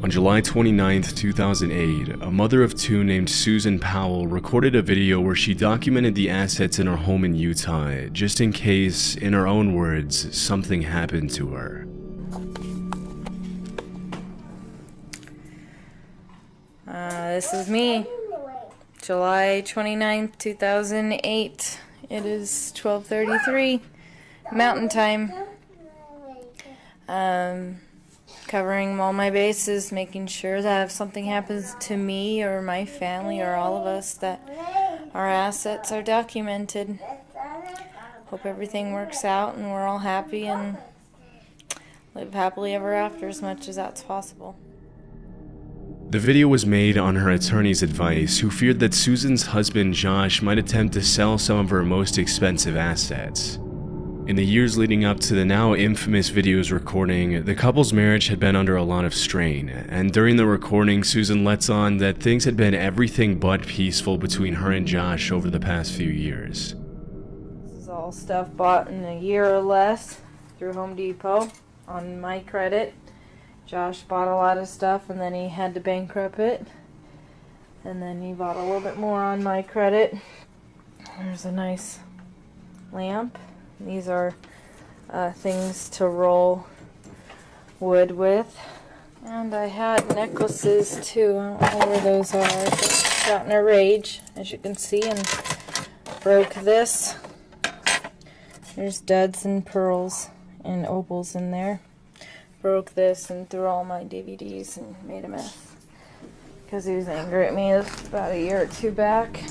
On July 29, 2008, a mother of two named Susan Powell recorded a video where she documented the assets in her home in Utah, just in case, in her own words, something happened to her. This is me. July 29th, 2008. It is 12:33 Mountain Time. Covering all my bases, making sure that if something happens to me or my family or all of us, that our assets are documented. Hope everything works out and we're all happy and live happily ever after as much as that's possible. The video was made on her attorney's advice, who feared that Susan's husband Josh might attempt to sell some of her most expensive assets. In the years leading up to the now infamous video's recording, the couple's marriage had been under a lot of strain, and during the recording, Susan lets on that things had been everything but peaceful between her and Josh over the past few years. This is all stuff bought in a year or less through Home Depot on my credit. Josh bought a lot of stuff and then he had to bankrupt it. And then he bought a little bit more on my credit. There's a nice lamp. These are things to roll wood with. And I had necklaces too. I don't know where those are. I just got in a rage, as you can see, and broke this. There's duds and pearls and opals in there. Broke this and threw all my DVDs and made a mess. Because he was angry at me. This was about a year or two back.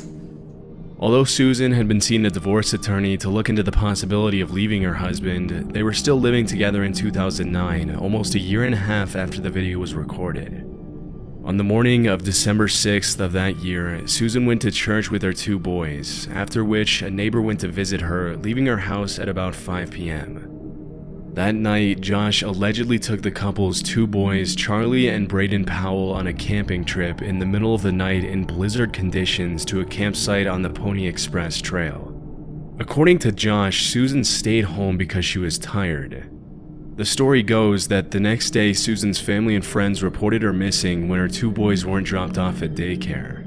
Although Susan had been seeing a divorce attorney to look into the possibility of leaving her husband, they were still living together in 2009, almost a year and a half after the video was recorded. On the morning of December 6th of that year, Susan went to church with her two boys, after which a neighbor went to visit her, leaving her house at about 5 p.m. That night, Josh allegedly took the couple's two boys, Charlie and Braden Powell, on a camping trip in the middle of the night in blizzard conditions to a campsite on the Pony Express Trail. According to Josh, Susan stayed home because she was tired. The story goes that the next day, Susan's family and friends reported her missing when her two boys weren't dropped off at daycare.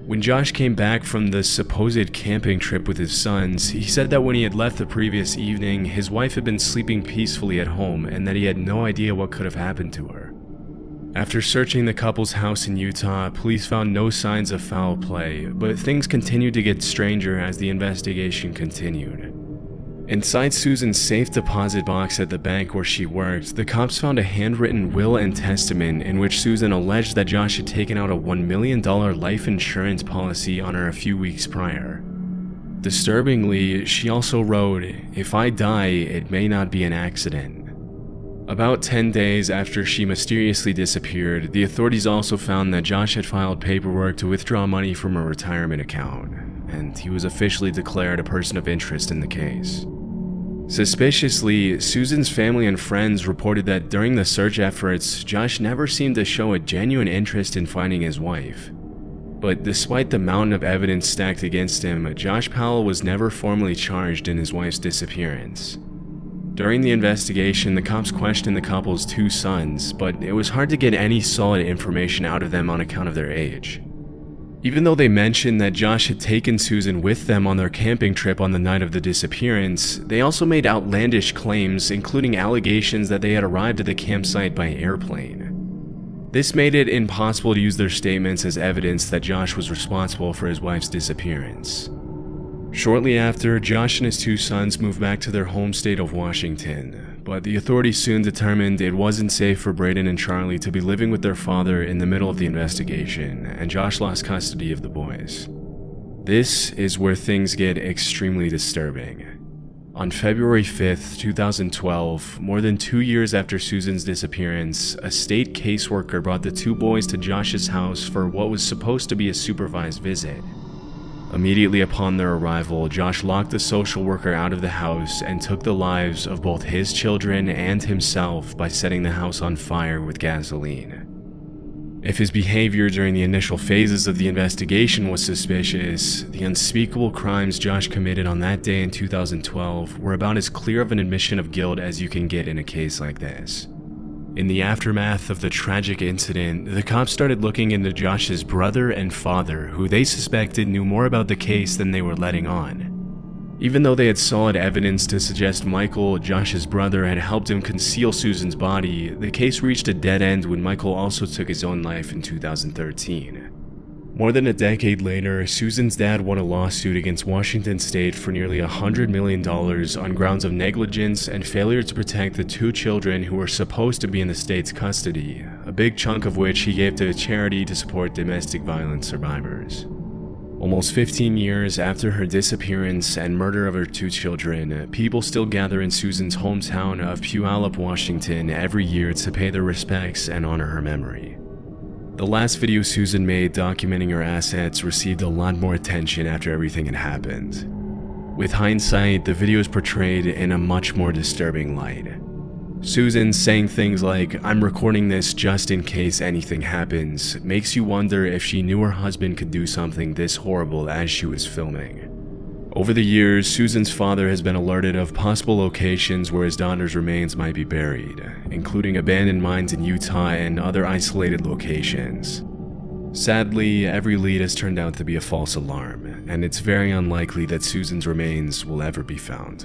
When Josh came back from the supposed camping trip with his sons, he said that when he had left the previous evening, his wife had been sleeping peacefully at home and that he had no idea what could have happened to her. After searching the couple's house in Utah, police found no signs of foul play, but things continued to get stranger as the investigation continued. Inside Susan's safe deposit box at the bank where she worked, the cops found a handwritten will and testament in which Susan alleged that Josh had taken out a $1 million life insurance policy on her a few weeks prior. Disturbingly, she also wrote, "If I die, it may not be an accident." About 10 days after she mysteriously disappeared, the authorities also found that Josh had filed paperwork to withdraw money from a retirement account, and he was officially declared a person of interest in the case. Suspiciously, Susan's family and friends reported that during the search efforts, Josh never seemed to show a genuine interest in finding his wife. But despite the mountain of evidence stacked against him, Josh Powell was never formally charged in his wife's disappearance. During the investigation, the cops questioned the couple's two sons, but it was hard to get any solid information out of them on account of their age. Even though they mentioned that Josh had taken Susan with them on their camping trip on the night of the disappearance, they also made outlandish claims, including allegations that they had arrived at the campsite by airplane. This made it impossible to use their statements as evidence that Josh was responsible for his wife's disappearance. Shortly after, Josh and his two sons moved back to their home state of Washington, but the authorities soon determined it wasn't safe for Braden and Charlie to be living with their father in the middle of the investigation, and Josh lost custody of the boys. This is where things get extremely disturbing. On February 5th, 2012, more than 2 years after Susan's disappearance, a state caseworker brought the two boys to Josh's house for what was supposed to be a supervised visit. Immediately upon their arrival, Josh locked the social worker out of the house and took the lives of both his children and himself by setting the house on fire with gasoline. If his behavior during the initial phases of the investigation was suspicious, the unspeakable crimes Josh committed on that day in 2012 were about as clear of an admission of guilt as you can get in a case like this. In the aftermath of the tragic incident, the cops started looking into Josh's brother and father, who they suspected knew more about the case than they were letting on. Even though they had solid evidence to suggest Michael, Josh's brother, had helped him conceal Susan's body, the case reached a dead end when Michael also took his own life in 2013. More than a decade later, Susan's dad won a lawsuit against Washington State for nearly $100 million on grounds of negligence and failure to protect the two children who were supposed to be in the state's custody, a big chunk of which he gave to a charity to support domestic violence survivors. Almost 15 years after her disappearance and murder of her two children, people still gather in Susan's hometown of Puyallup, Washington every year to pay their respects and honor her memory. The last video Susan made documenting her assets received a lot more attention after everything had happened. With hindsight, the video is portrayed in a much more disturbing light. Susan saying things like, "I'm recording this just in case anything happens," makes you wonder if she knew her husband could do something this horrible as she was filming. Over the years, Susan's father has been alerted of possible locations where his daughter's remains might be buried, including abandoned mines in Utah and other isolated locations. Sadly, every lead has turned out to be a false alarm, and it's very unlikely that Susan's remains will ever be found.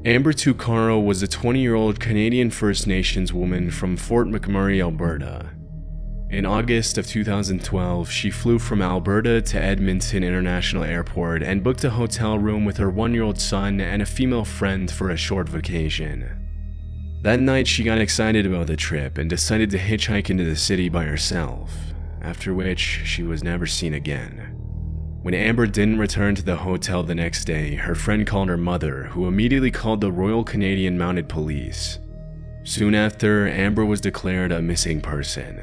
Amber Tuccaro was a 20-year-old Canadian First Nations woman from Fort McMurray, Alberta. In August of 2012, she flew from Alberta to Edmonton International Airport and booked a hotel room with her 1-year-old son and a female friend for a short vacation. That night, she got excited about the trip and decided to hitchhike into the city by herself, after which she was never seen again. When Amber didn't return to the hotel the next day, her friend called her mother, who immediately called the Royal Canadian Mounted Police. Soon after, Amber was declared a missing person.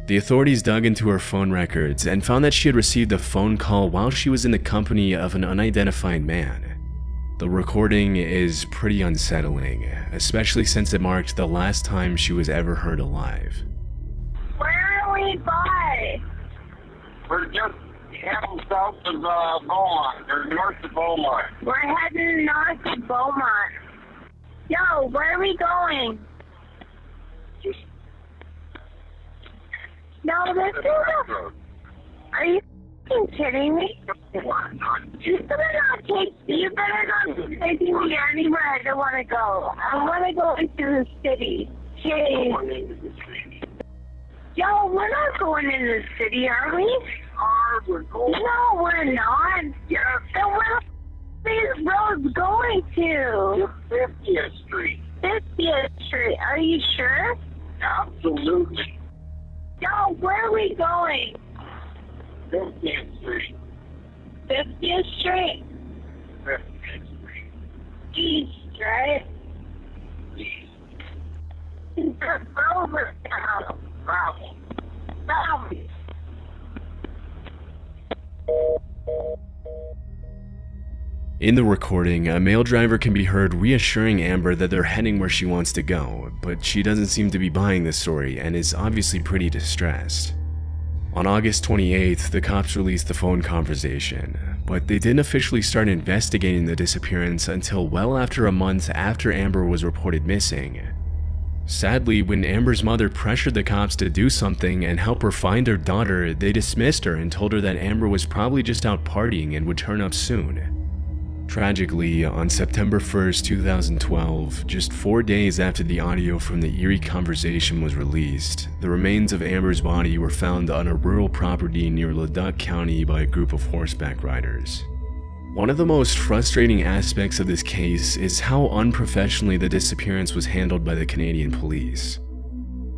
The authorities dug into her phone records and found that she had received a phone call while she was in the company of an unidentified man. The recording is pretty unsettling, especially since it marked the last time she was ever heard alive. Where are we by? We're just heading south of Beaumont, or north of Beaumont. We're heading north of Beaumont. Yo, where are we going? Just No, this is a... Are you f***ing kidding me? You better not be taking me anywhere I don't want to go. I want to go into the city. Jeez. Yo, we're not going into the city, are we? We're going. No, we're not. Yes. Then where are these roads going to? 50th Street. 50th Street. Are you sure? Absolutely. Yo, where are we going? 50th Street. 50th Street. 50th Street. East, right? Over town. Bravo. Bravo. In the recording, a male driver can be heard reassuring Amber that they're heading where she wants to go, but she doesn't seem to be buying the story and is obviously pretty distressed. On August 28th, the cops released the phone conversation, but they didn't officially start investigating the disappearance until well after a month after Amber was reported missing. Sadly, when Amber's mother pressured the cops to do something and help her find her daughter, they dismissed her and told her that Amber was probably just out partying and would turn up soon. Tragically, on September 1st, 2012, just 4 days after the audio from the eerie conversation was released, the remains of Amber's body were found on a rural property near Leduc County by a group of horseback riders. One of the most frustrating aspects of this case is how unprofessionally the disappearance was handled by the Canadian police.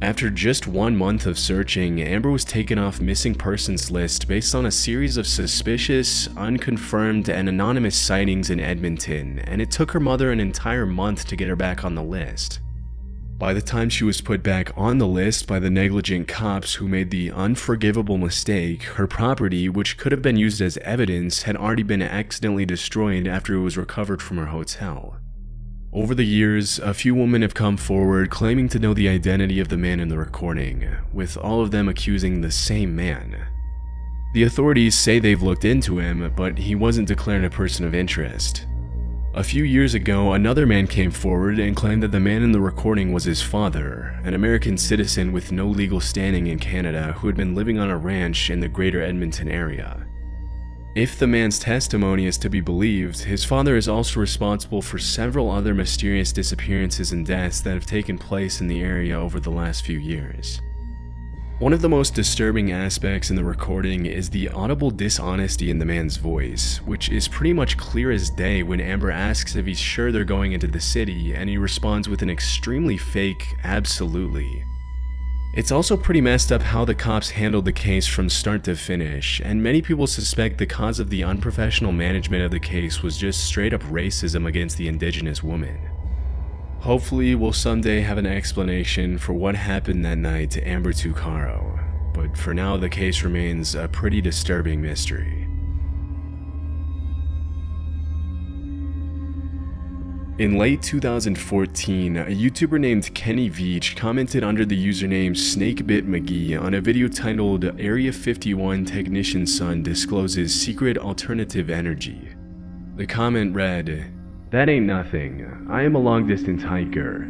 After just 1 month of searching, Amber was taken off missing persons list based on a series of suspicious, unconfirmed, and anonymous sightings in Edmonton, and it took her mother an entire month to get her back on the list. By the time she was put back on the list by the negligent cops who made the unforgivable mistake, her property, which could have been used as evidence, had already been accidentally destroyed after it was recovered from her hotel. Over the years, a few women have come forward claiming to know the identity of the man in the recording, with all of them accusing the same man. The authorities say they've looked into him, but he wasn't declared a person of interest. A few years ago, another man came forward and claimed that the man in the recording was his father, an American citizen with no legal standing in Canada who had been living on a ranch in the greater Edmonton area. If the man's testimony is to be believed, his father is also responsible for several other mysterious disappearances and deaths that have taken place in the area over the last few years. One of the most disturbing aspects in the recording is the audible dishonesty in the man's voice, which is pretty much clear as day when Amber asks if he's sure they're going into the city, and he responds with an extremely fake "absolutely." It's also pretty messed up how the cops handled the case from start to finish, and many people suspect the cause of the unprofessional management of the case was just straight up racism against the Indigenous woman. Hopefully, we'll someday have an explanation for what happened that night to Amber Tuccaro, but for now the case remains a pretty disturbing mystery. In late 2014, a YouTuber named Kenny Veach commented under the username SnakeBitMcGee on a video titled Area 51 Technician's Son Discloses Secret Alternative Energy. The comment read, "That ain't nothing. I am a long-distance hiker.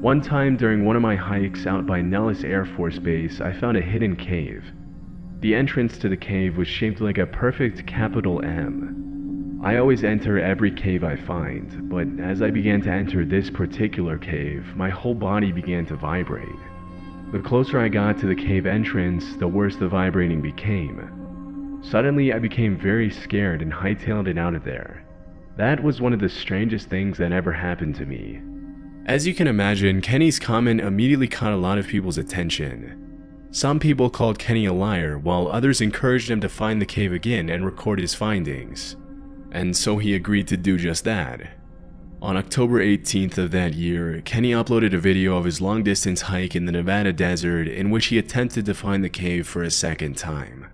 One time during one of my hikes out by Nellis Air Force Base, I found a hidden cave. The entrance to the cave was shaped like a perfect capital M. I always enter every cave I find, but as I began to enter this particular cave, my whole body began to vibrate. The closer I got to the cave entrance, the worse the vibrating became. Suddenly, I became very scared and hightailed it out of there. That was one of the strangest things that ever happened to me." As you can imagine, Kenny's comment immediately caught a lot of people's attention. Some people called Kenny a liar, while others encouraged him to find the cave again and record his findings. And so he agreed to do just that. On October 18th of that year, Kenny uploaded a video of his long-distance hike in the Nevada desert in which he attempted to find the cave for a second time.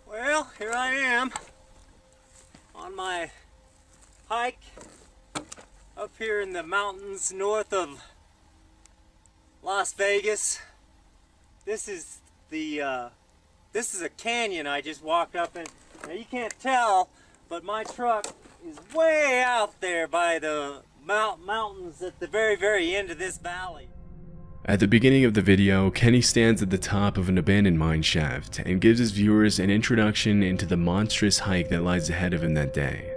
Well, here I am on my hike up here in the mountains north of Las Vegas. This is a canyon I just walked up in. Now you can't tell, but my truck is way out there by the mountains at the very, very end of this valley. At the beginning of the video, Kenny stands at the top of an abandoned mine shaft and gives his viewers an introduction into the monstrous hike that lies ahead of him that day.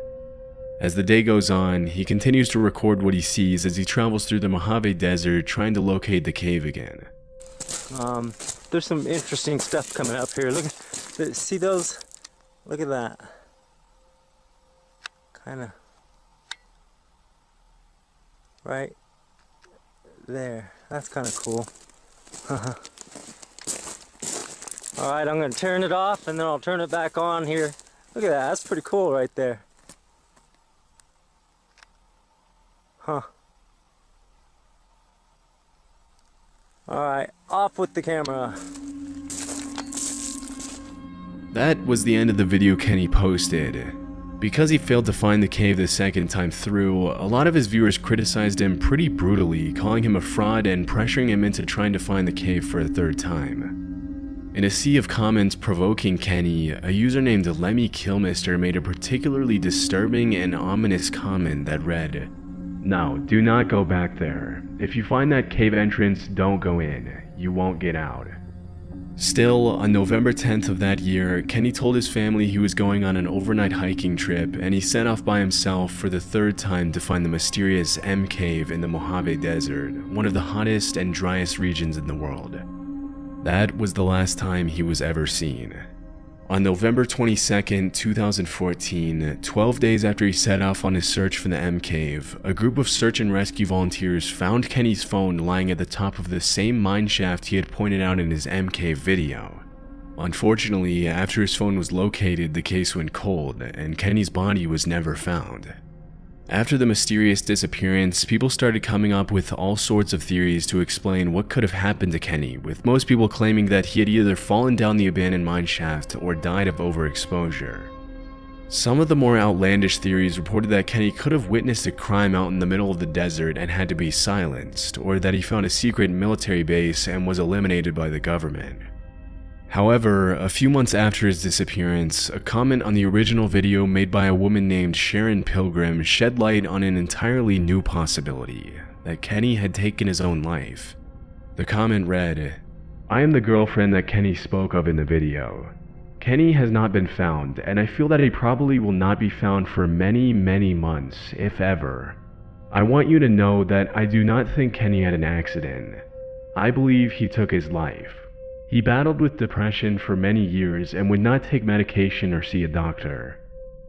As the day goes on, he continues to record what he sees as he travels through the Mojave Desert trying to locate the cave again. There's some interesting stuff coming up here. Look, see those? Look at that. Kinda right there. That's kind of cool. Alright, I'm going to turn it off and then I'll turn it back on here. Look at that, that's pretty cool right there. Huh. Alright, off with the camera. That was the end of the video Kenny posted. Because he failed to find the cave the second time through, a lot of his viewers criticized him pretty brutally, calling him a fraud and pressuring him into trying to find the cave for a third time. In a sea of comments provoking Kenny, a user named Lemmy Kilmister made a particularly disturbing and ominous comment that read, "Now, do not go back there. If you find that cave entrance, don't go in. You won't get out." Still, on November 10th of that year, Kenny told his family he was going on an overnight hiking trip and he set off by himself for the third time to find the mysterious M Cave in the Mojave Desert, one of the hottest and driest regions in the world. That was the last time he was ever seen. On November 22nd, 2014, 12 days after he set off on his search for the M Cave, a group of search and rescue volunteers found Kenny's phone lying at the top of the same mine shaft he had pointed out in his M Cave video. Unfortunately, after his phone was located, the case went cold, and Kenny's body was never found. After the mysterious disappearance, people started coming up with all sorts of theories to explain what could have happened to Kenny, with most people claiming that he had either fallen down the abandoned mine shaft or died of overexposure. Some of the more outlandish theories reported that Kenny could have witnessed a crime out in the middle of the desert and had to be silenced, or that he found a secret military base and was eliminated by the government. However, a few months after his disappearance, a comment on the original video made by a woman named Sharon Pilgrim shed light on an entirely new possibility, that Kenny had taken his own life. The comment read, "I am the girlfriend that Kenny spoke of in the video. Kenny has not been found, and I feel that he probably will not be found for many, many months, if ever. I want you to know that I do not think Kenny had an accident. I believe he took his life. He battled with depression for many years and would not take medication or see a doctor.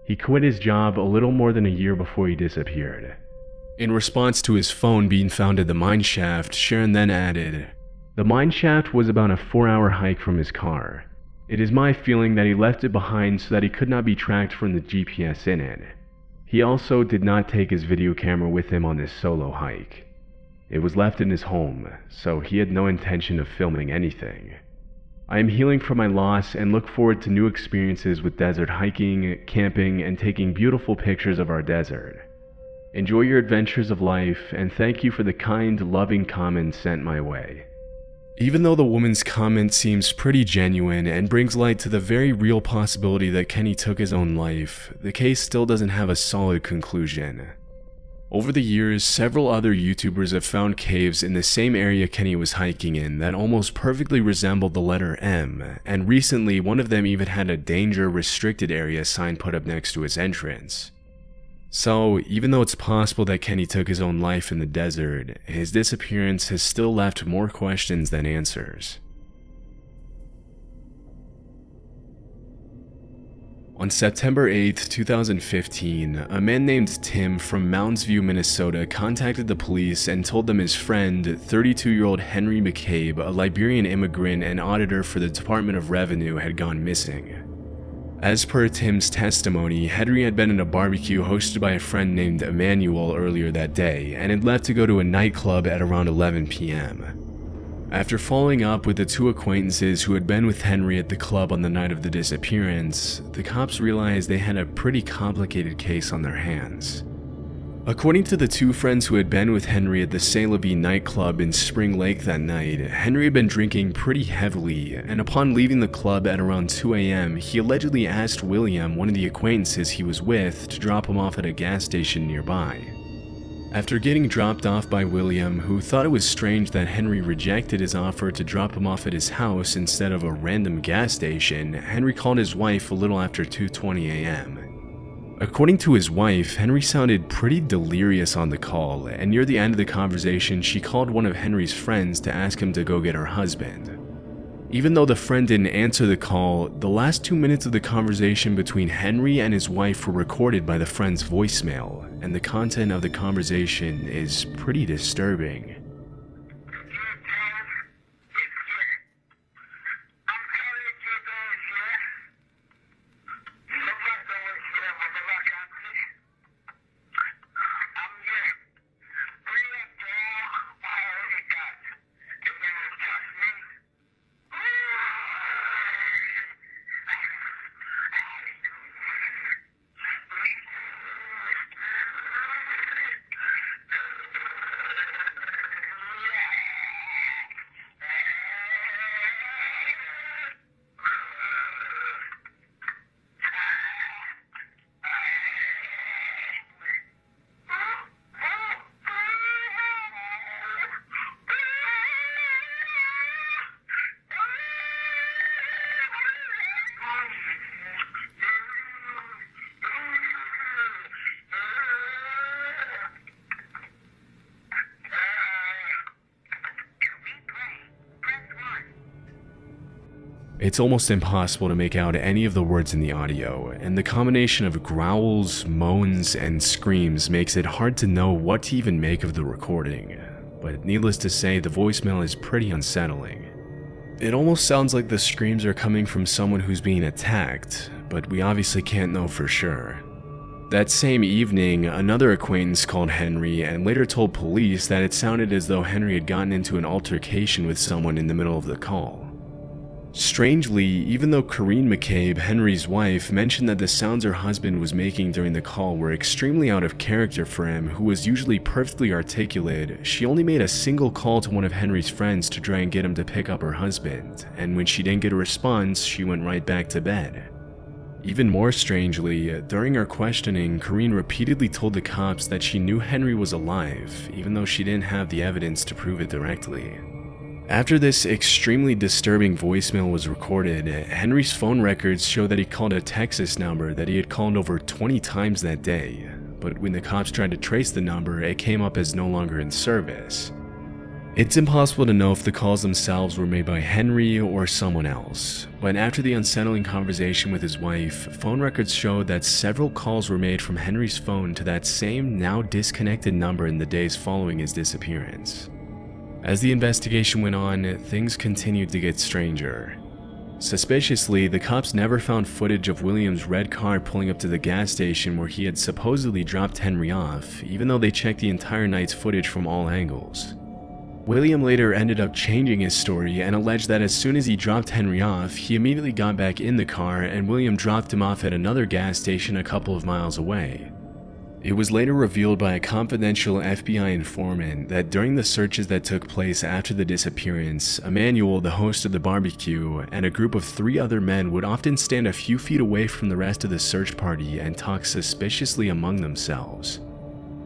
He quit his job a little more than a year before he disappeared." In response to his phone being found at the mine shaft, Sharon then added, "The mine shaft was about a 4-hour hike from his car. It is my feeling that he left it behind so that he could not be tracked from the GPS in it. He also did not take his video camera with him on this solo hike. It was left in his home, so he had no intention of filming anything. I am healing from my loss and look forward to new experiences with desert hiking, camping, and taking beautiful pictures of our desert. Enjoy your adventures of life, and thank you for the kind, loving comments sent my way." Even though the woman's comment seems pretty genuine and brings light to the very real possibility that Kenny took his own life, the case still doesn't have a solid conclusion. Over the years, several other YouTubers have found caves in the same area Kenny was hiking in that almost perfectly resembled the letter M, and recently one of them even had a danger restricted area sign put up next to its entrance. So, even though it's possible that Kenny took his own life in the desert, his disappearance has still left more questions than answers. On September 8, 2015, a man named Tim from Mounds View, Minnesota contacted the police and told them his friend, 32-year-old Henry McCabe, a Liberian immigrant and auditor for the Department of Revenue, had gone missing. As per Tim's testimony, Henry had been at a barbecue hosted by a friend named Emmanuel earlier that day and had left to go to a nightclub at around 11 p.m. After following up with the two acquaintances who had been with Henry at the club on the night of the disappearance, the cops realized they had a pretty complicated case on their hands. According to the two friends who had been with Henry at the C'est La Vie nightclub in Spring Lake that night, Henry had been drinking pretty heavily, and upon leaving the club at around 2 a.m., he allegedly asked William, one of the acquaintances he was with, to drop him off at a gas station nearby. After getting dropped off by William, who thought it was strange that Henry rejected his offer to drop him off at his house instead of a random gas station, Henry called his wife a little after 2:20 a.m. According to his wife, Henry sounded pretty delirious on the call, and near the end of the conversation, she called one of Henry's friends to ask him to go get her husband. Even though the friend didn't answer the call, the last 2 minutes of the conversation between Henry and his wife were recorded by the friend's voicemail, and the content of the conversation is pretty disturbing. It's almost impossible to make out any of the words in the audio, and the combination of growls, moans, and screams makes it hard to know what to even make of the recording. But needless to say, the voicemail is pretty unsettling. It almost sounds like the screams are coming from someone who's being attacked, but we obviously can't know for sure. That same evening, another acquaintance called Henry and later told police that it sounded as though Henry had gotten into an altercation with someone in the middle of the call. Strangely, even though Corrine McCabe, Henry's wife, mentioned that the sounds her husband was making during the call were extremely out of character for him, who was usually perfectly articulate, she only made a single call to one of Henry's friends to try and get him to pick up her husband, and when she didn't get a response, she went right back to bed. Even more strangely, during her questioning, Corrine repeatedly told the cops that she knew Henry was alive, even though she didn't have the evidence to prove it directly. After this extremely disturbing voicemail was recorded, Henry's phone records show that he called a Texas number that he had called over 20 times that day, but when the cops tried to trace the number, it came up as no longer in service. It's impossible to know if the calls themselves were made by Henry or someone else, but after the unsettling conversation with his wife, phone records showed that several calls were made from Henry's phone to that same now disconnected number in the days following his disappearance. As the investigation went on, things continued to get stranger. Suspiciously, the cops never found footage of William's red car pulling up to the gas station where he had supposedly dropped Henry off, even though they checked the entire night's footage from all angles. William later ended up changing his story and alleged that as soon as he dropped Henry off, he immediately got back in the car and William dropped him off at another gas station a couple of miles away. It was later revealed by a confidential FBI informant that during the searches that took place after the disappearance, Emmanuel, the host of the barbecue, and a group of 3 other men would often stand a few feet away from the rest of the search party and talk suspiciously among themselves.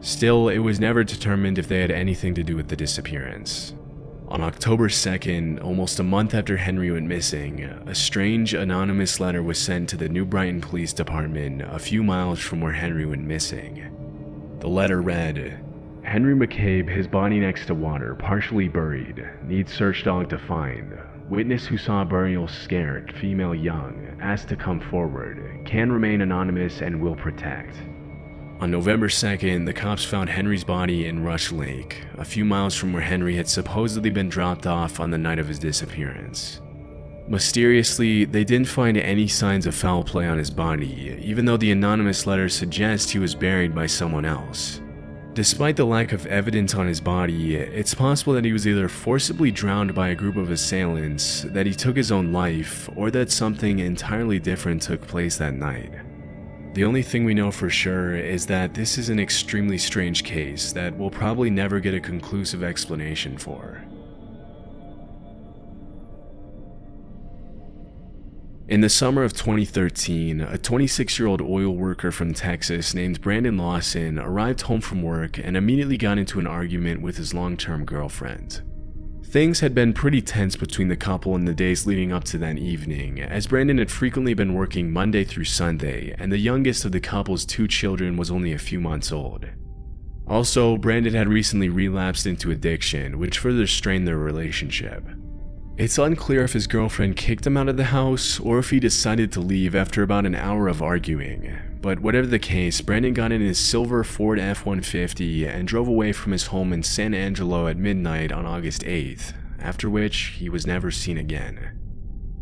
Still, it was never determined if they had anything to do with the disappearance. On October 2nd, almost a month after Henry went missing, a strange anonymous letter was sent to the New Brighton Police Department a few miles from where Henry went missing. The letter read, "Henry McCabe, his body next to water, partially buried. Needs search dog to find. Witness who saw burial scared, female young, asked to come forward. Can remain anonymous and will protect." On November 2nd, the cops found Henry's body in Rush Lake, a few miles from where Henry had supposedly been dropped off on the night of his disappearance. Mysteriously, they didn't find any signs of foul play on his body, even though the anonymous letter suggests he was buried by someone else. Despite the lack of evidence on his body, it's possible that he was either forcibly drowned by a group of assailants, that he took his own life, or that something entirely different took place that night. The only thing we know for sure is that this is an extremely strange case that we'll probably never get a conclusive explanation for. In the summer of 2013, a 26-year-old oil worker from Texas named Brandon Lawson arrived home from work and immediately got into an argument with his long-term girlfriend. Things had been pretty tense between the couple in the days leading up to that evening, as Brandon had frequently been working Monday through Sunday, and the youngest of the couple's 2 children was only a few months old. Also, Brandon had recently relapsed into addiction, which further strained their relationship. It's unclear if his girlfriend kicked him out of the house or if he decided to leave after about an hour of arguing, but whatever the case, Brandon got in his silver Ford F-150 and drove away from his home in San Angelo at midnight on August 8th, after which he was never seen again.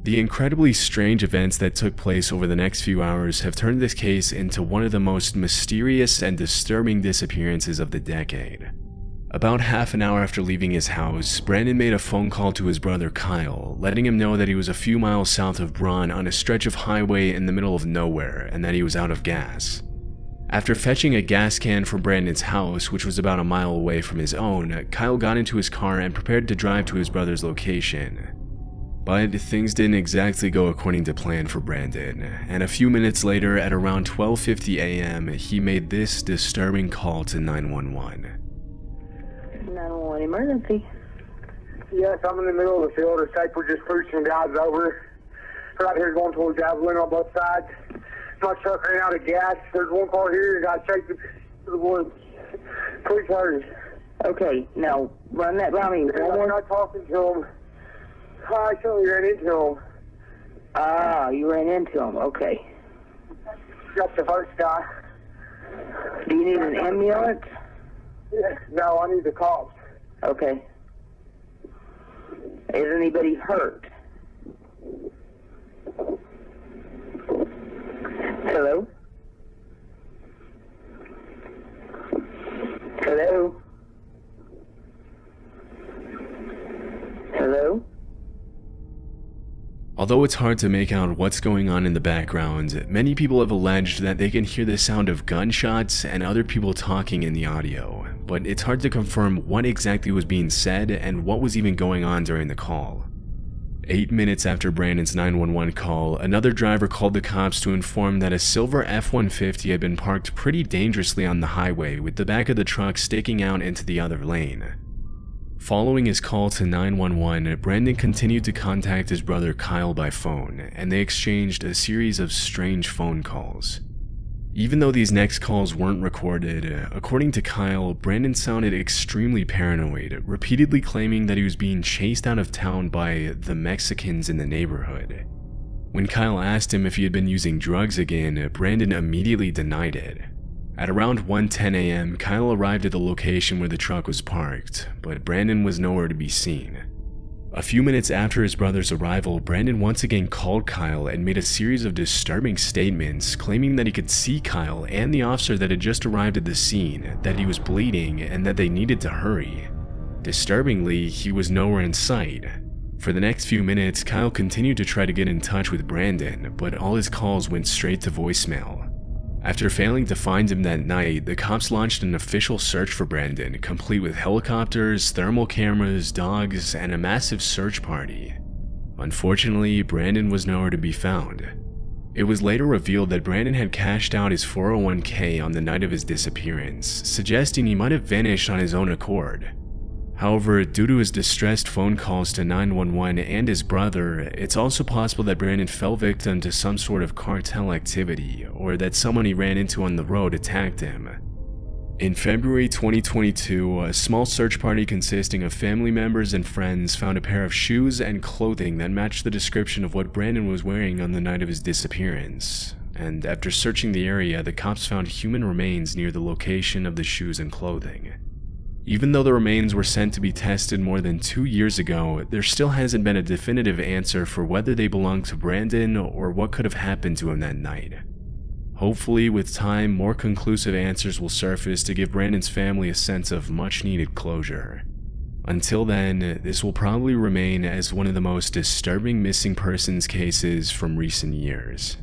The incredibly strange events that took place over the next few hours have turned this case into one of the most mysterious and disturbing disappearances of the decade. About half an hour after leaving his house, Brandon made a phone call to his brother Kyle, letting him know that he was a few miles south of Braun on a stretch of highway in the middle of nowhere and that he was out of gas. After fetching a gas can from Brandon's house, which was about a mile away from his own, Kyle got into his car and prepared to drive to his brother's location. But things didn't exactly go according to plan for Brandon, and a few minutes later, at around 12:50 a.m., he made this disturbing call to 911. 911 emergency. Yes, I'm in the middle of the field. The safe we're just pushing guys over. Right here going towards Javelin on both sides. My truck ran out of gas. There's one car here. Got chased to the woods. Please hurry. Okay, now run that by me. I'm not talking to him. I actually ran into him. Ah, you ran into him. Okay. Got the first guy. Do you need an ambulance? Yeah, no, I need the cops. Okay. Is anybody hurt? Hello? Hello? Hello? Although it's hard to make out what's going on in the background, many people have alleged that they can hear the sound of gunshots and other people talking in the audio, but it's hard to confirm what exactly was being said and what was even going on during the call. 8 minutes after Brandon's 911 call, another driver called the cops to inform that a silver F-150 had been parked pretty dangerously on the highway with the back of the truck sticking out into the other lane. Following his call to 911, Brandon continued to contact his brother Kyle by phone, and they exchanged a series of strange phone calls. Even though these next calls weren't recorded, according to Kyle, Brandon sounded extremely paranoid, repeatedly claiming that he was being chased out of town by the Mexicans in the neighborhood. When Kyle asked him if he had been using drugs again, Brandon immediately denied it. At around 1:10 a.m., Kyle arrived at the location where the truck was parked, but Brandon was nowhere to be seen. A few minutes after his brother's arrival, Brandon once again called Kyle and made a series of disturbing statements, claiming that he could see Kyle and the officer that had just arrived at the scene, that he was bleeding, and that they needed to hurry. Disturbingly, he was nowhere in sight. For the next few minutes, Kyle continued to try to get in touch with Brandon, but all his calls went straight to voicemail. After failing to find him that night, the cops launched an official search for Brandon, complete with helicopters, thermal cameras, dogs, and a massive search party. Unfortunately, Brandon was nowhere to be found. It was later revealed that Brandon had cashed out his 401k on the night of his disappearance, suggesting he might have vanished on his own accord. However, due to his distressed phone calls to 911 and his brother, it's also possible that Brandon fell victim to some sort of cartel activity, or that someone he ran into on the road attacked him. In February 2022, a small search party consisting of family members and friends found a pair of shoes and clothing that matched the description of what Brandon was wearing on the night of his disappearance. And after searching the area, the cops found human remains near the location of the shoes and clothing. Even though the remains were sent to be tested more than 2 years ago, there still hasn't been a definitive answer for whether they belong to Brandon or what could have happened to him that night. Hopefully, with time, more conclusive answers will surface to give Brandon's family a sense of much-needed closure. Until then, this will probably remain as one of the most disturbing missing persons cases from recent years.